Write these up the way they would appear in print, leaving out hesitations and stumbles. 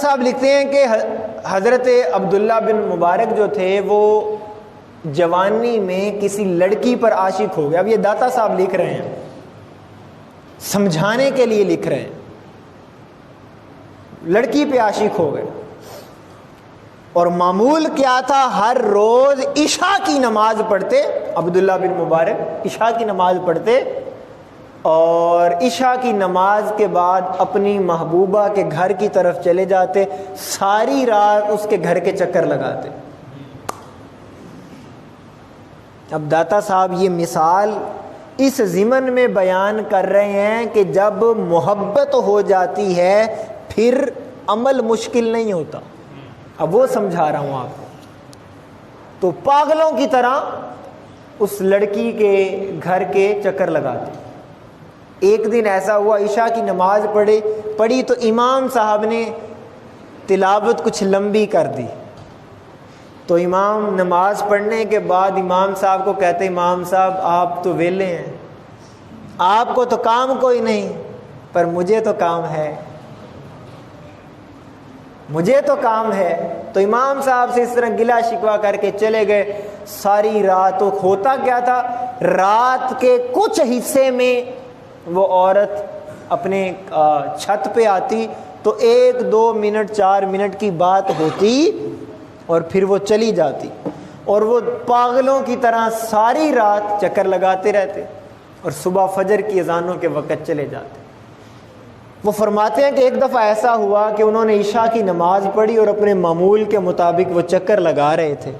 صاحب لکھتے ہیں کہ حضرت عبداللہ بن مبارک جو تھے وہ جوانی میں کسی لڑکی پر عاشق ہو گئے. اب یہ داتا صاحب لکھ رہے ہیں, سمجھانے کے لیے لکھ رہے ہیں. لڑکی پہ عاشق ہو گئے, اور معمول کیا تھا, ہر روز عشاء کی نماز پڑھتے. عبداللہ بن مبارک عشاء کی نماز پڑھتے, اور عشاء کی نماز کے بعد اپنی محبوبہ کے گھر کی طرف چلے جاتے, ساری رات اس کے گھر کے چکر لگاتے. اب داتا صاحب یہ مثال اس ضمن میں بیان کر رہے ہیں کہ جب محبت ہو جاتی ہے پھر عمل مشکل نہیں ہوتا. اب وہ سمجھا رہا ہوں آپ کو. تو پاگلوں کی طرح اس لڑکی کے گھر کے چکر لگاتے. ایک دن ایسا ہوا, عشاء کی نماز پڑھی تو امام صاحب نے تلاوت کچھ لمبی کر دی. تو امام نماز پڑھنے کے بعد امام صاحب کو کہتے, امام صاحب آپ تو ویلے ہیں, آپ کو تو کام کوئی نہیں, پر مجھے تو کام ہے, مجھے تو کام ہے. تو امام صاحب سے اس طرح گلا شکوا کر کے چلے گئے. ساری رات تو ہوتا کیا تھا, رات کے کچھ حصے میں وہ عورت اپنے چھت پہ آتی تو 1-2 منٹ 4 منٹ کی بات ہوتی اور پھر وہ چلی جاتی, اور وہ پاگلوں کی طرح ساری رات چکر لگاتے رہتے اور صبح فجر کی اذانوں کے وقت چلے جاتے. وہ فرماتے ہیں کہ ایک دفعہ ایسا ہوا کہ انہوں نے عشاء کی نماز پڑھی اور اپنے معمول کے مطابق وہ چکر لگا رہے تھے,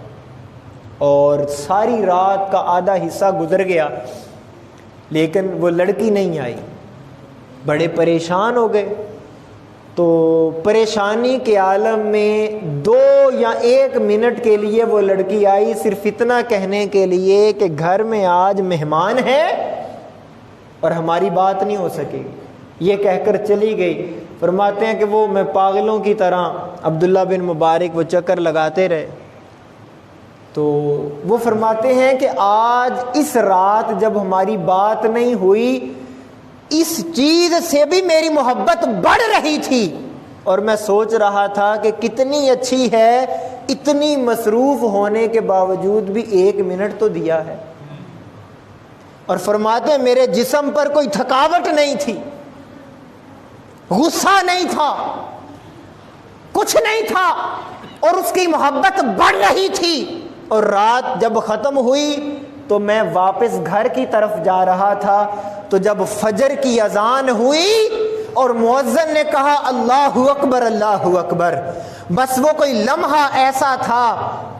اور ساری رات کا آدھا حصہ گزر گیا لیکن وہ لڑکی نہیں آئی. بڑے پریشان ہو گئے. تو پریشانی کے عالم میں 2 یا 1 منٹ کے لیے وہ لڑکی آئی, صرف اتنا کہنے کے لیے کہ گھر میں آج مہمان ہے اور ہماری بات نہیں ہو سکے گی. یہ کہہ کر چلی گئی. فرماتے ہیں کہ وہ میں پاگلوں کی طرح عبداللہ بن مبارک وہ چکر لگاتے رہے. تو وہ فرماتے ہیں کہ آج اس رات جب ہماری بات نہیں ہوئی, اس چیز سے بھی میری محبت بڑھ رہی تھی, اور میں سوچ رہا تھا کہ کتنی اچھی ہے, اتنی مصروف ہونے کے باوجود بھی 1 منٹ تو دیا ہے. اور فرماتے ہیں میرے جسم پر کوئی تھکاوٹ نہیں تھی, غصہ نہیں تھا, کچھ نہیں تھا, اور اس کی محبت بڑھ رہی تھی. اور رات جب ختم ہوئی تو میں واپس گھر کی طرف جا رہا تھا, تو جب فجر کی اذان ہوئی اور مؤذن نے کہا اللہ اکبر اللہ اکبر, بس وہ کوئی لمحہ ایسا تھا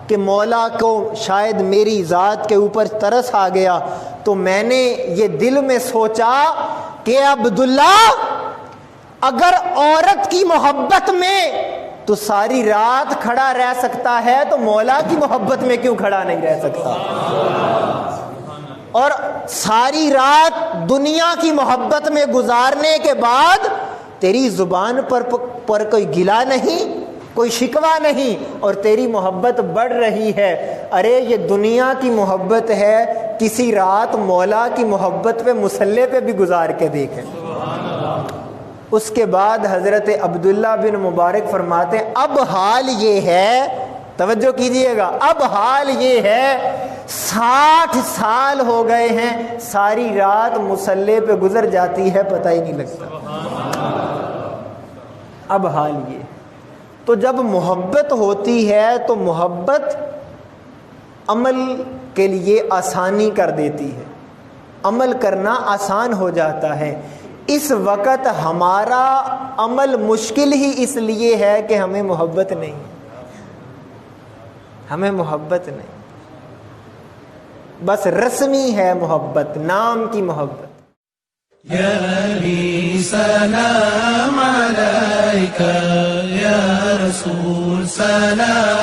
کہ مولا کو شاید میری ذات کے اوپر ترس آ گیا. تو میں نے یہ دل میں سوچا کہ عبداللہ اگر عورت کی محبت میں تو ساری رات کھڑا رہ سکتا ہے تو مولا کی محبت میں کیوں کھڑا نہیں رہ سکتا. اور ساری رات دنیا کی محبت میں گزارنے کے بعد تیری زبان پر کوئی گلا نہیں, کوئی شکوہ نہیں, اور تیری محبت بڑھ رہی ہے. ارے یہ دنیا کی محبت ہے, کسی رات مولا کی محبت پہ مصلی پہ بھی گزار کے دیکھیں. اس کے بعد حضرت عبداللہ بن مبارک فرماتے ہیں اب حال یہ ہے, توجہ کیجئے گا, اب حال یہ ہے 60 سال ہو گئے ہیں, ساری رات مصلی پہ گزر جاتی ہے, پتہ ہی نہیں لگتا. اب حال یہ. تو جب محبت ہوتی ہے تو محبت عمل کے لیے آسانی کر دیتی ہے, عمل کرنا آسان ہو جاتا ہے. اس وقت ہمارا عمل مشکل ہی اس لیے ہے کہ ہمیں محبت نہیں, ہمیں محبت نہیں, بس رسمی ہے محبت, نام کی محبت. یا نبی سلام علیکہ, یا رسول سلام